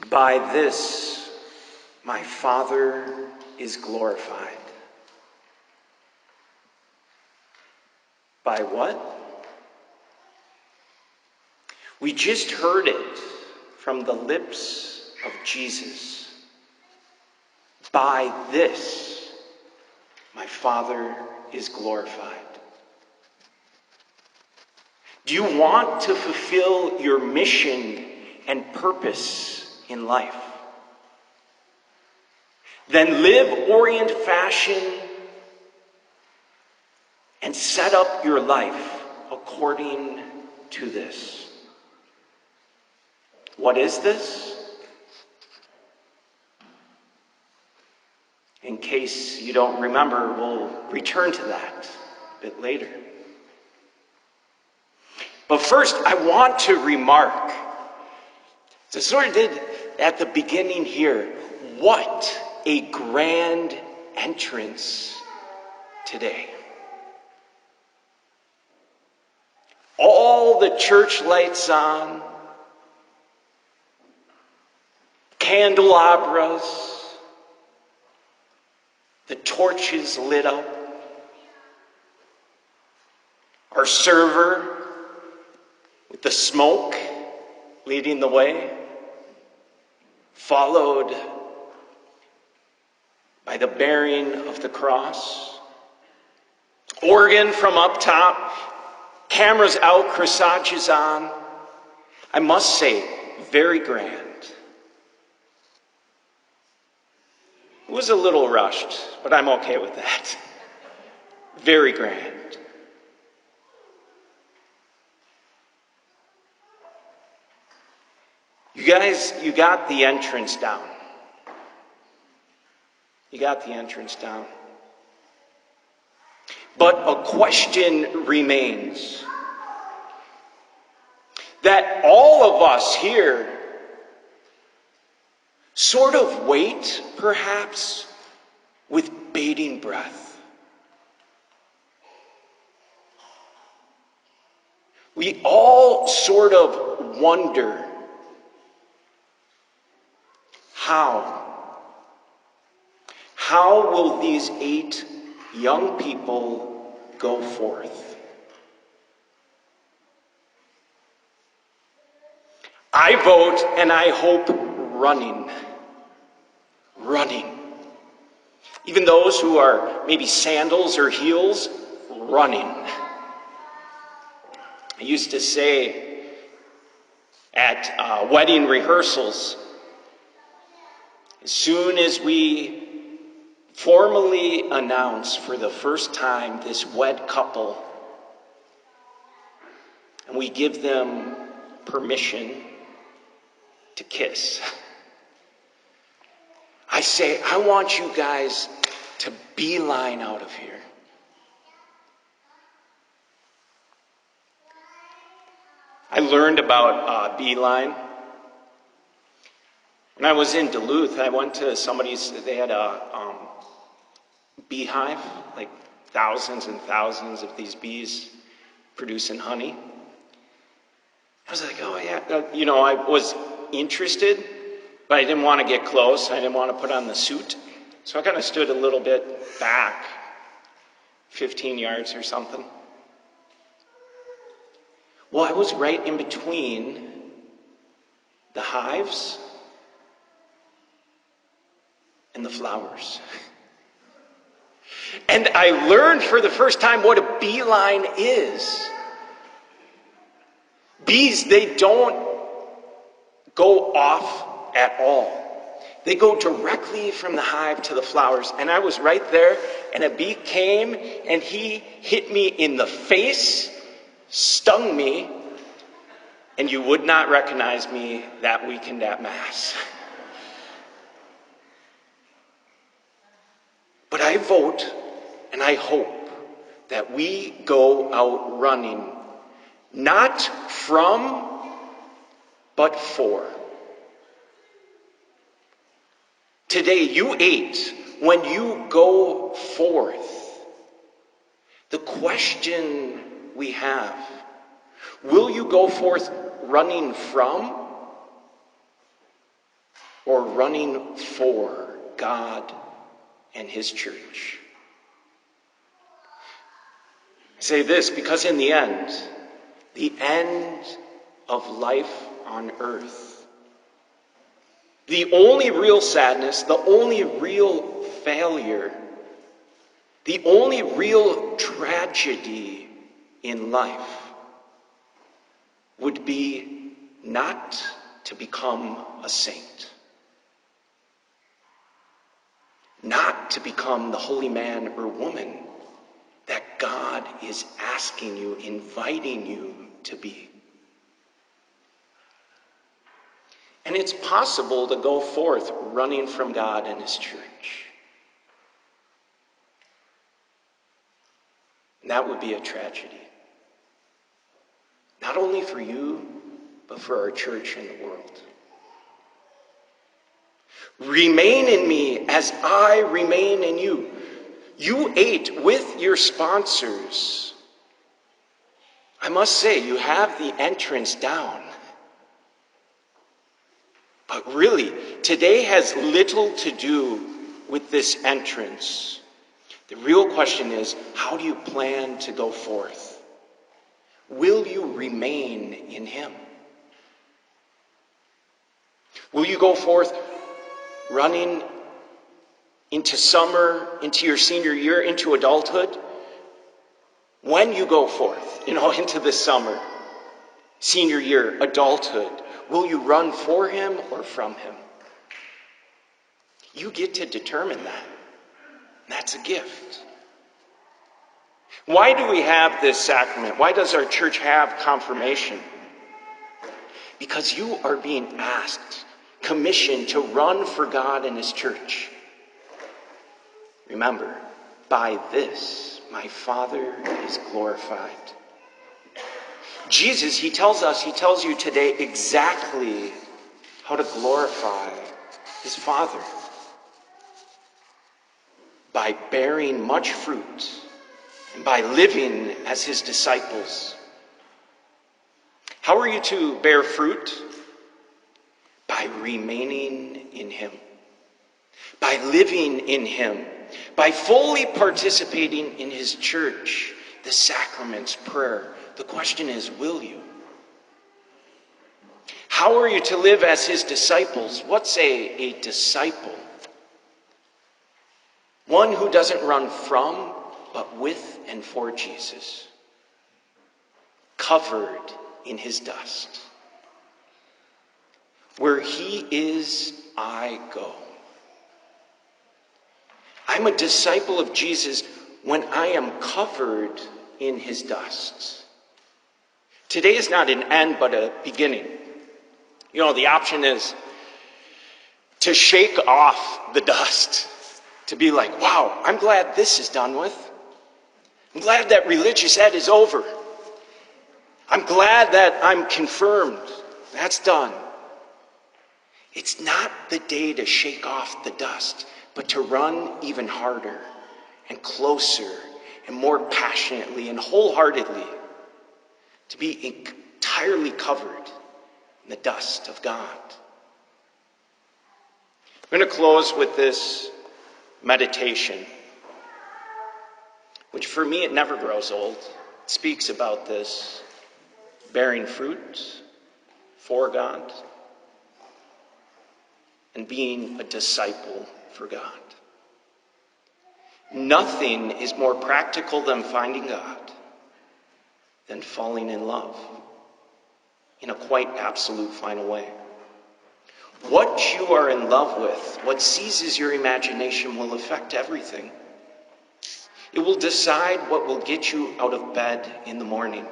By this my Father is glorified. By what? We just heard it from the lips of Jesus. By this my Father is glorified. Do you want to fulfill your mission and purpose in life? Then live Orient fashion and set up your life according to this. What is this? In case you don't remember, we'll return to that a bit later. But first, I want to remark, as I sort of did at the beginning here, what a grand entrance today. All the church lights on, candelabras, the torches lit up, our server with the smoke leading the way, followed by the bearing of the cross, organ from up top, cameras out, corsages on. I must say, very grand. It was a little rushed, but I'm okay with that. Very grand. You guys, you got the entrance down. You got the entrance down. But a question remains. That all of us here sort of wait, perhaps, with bated breath. We all sort of wonder, how will these 8 young people go forth? I vote and I hope running. Even those who are maybe sandals or heels, running. I used to say at wedding rehearsals, as soon as we formally announce for the first time this wed couple, and we give them permission to kiss, I say, I want you guys to beeline out of here. I learned about beeline. When I was in Duluth, I went to somebody's, they had a beehive, like thousands and thousands of these bees producing honey. I was like, oh yeah, I was interested, but I didn't want to get close. I didn't want to put on the suit. So I kind of stood a little bit back, 15 yards or something. Well, I was right in between the hives and the flowers. And I learned for the first time what a beeline is. Bees, they don't go off at all. They go directly from the hive to the flowers. And I was right there, and a bee came, and he hit me in the face, stung me, and you would not recognize me that weekend at Mass. But I vote and I hope that we go out running, not from, but for. Today, you 8, when you go forth, the question we have, will you go forth running from, or running for God and his church? I say this because in the end of life on earth, the only real sadness, the only real failure, the only real tragedy in life would be not to become a saint, not to become the holy man or woman that God is asking you, inviting you to be. And it's possible to go forth running from God and his church. And that would be a tragedy. Not only for you, but for our church and the world. Remain in me as I remain in you. You ate with your sponsors. I must say, you have the entrance down. But really, today has little to do with this entrance. The real question is, how do you plan to go forth? Will you remain in him? Will you go forth running into summer, into your senior year, into adulthood? When you go forth, into the summer, senior year, adulthood, will you run for him or from him? You get to determine that. That's a gift. Why do we have this sacrament? Why does our church have confirmation? Because you are being asked, commissioned to run for God and his church. Remember, by this my Father is glorified. Jesus, he tells you today exactly how to glorify his Father. By bearing much fruit and by living as his disciples. How are you to bear fruit? By remaining in him, by living in him, by fully participating in his church, the sacraments, prayer. The question is, will you? How are you to live as his disciples? What's a disciple? One who doesn't run from, but with and for Jesus. Covered in his dust. Where he is, I go. I'm a disciple of Jesus when I am covered in his dust. Today is not an end, but a beginning. The option is to shake off the dust. To be like, wow, I'm glad this is done with. I'm glad that religious ed is over. I'm glad that I'm confirmed. That's done. It's not the day to shake off the dust, but to run even harder and closer and more passionately and wholeheartedly. To be entirely covered in the dust of God. I'm going to close with this meditation, which for me it never grows old. It speaks about this bearing fruit for God and being a disciple for God. Nothing is more practical than finding God than falling in love in a quite absolute final way. What you are in love with, what seizes your imagination, will affect everything. It will decide what will get you out of bed in the morning,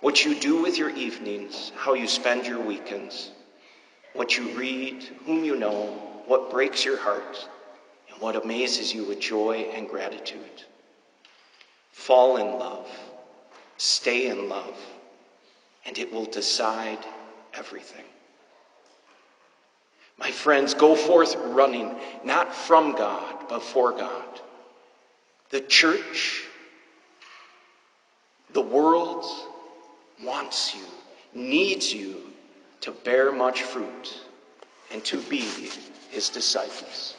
what you do with your evenings, how you spend your weekends, what you read, whom you know, what breaks your heart, and what amazes you with joy and gratitude. Fall in love, stay in love, and it will decide everything. My friends, go forth running, not from God, but for God. The church, the world wants you, needs you to bear much fruit and to be his disciples.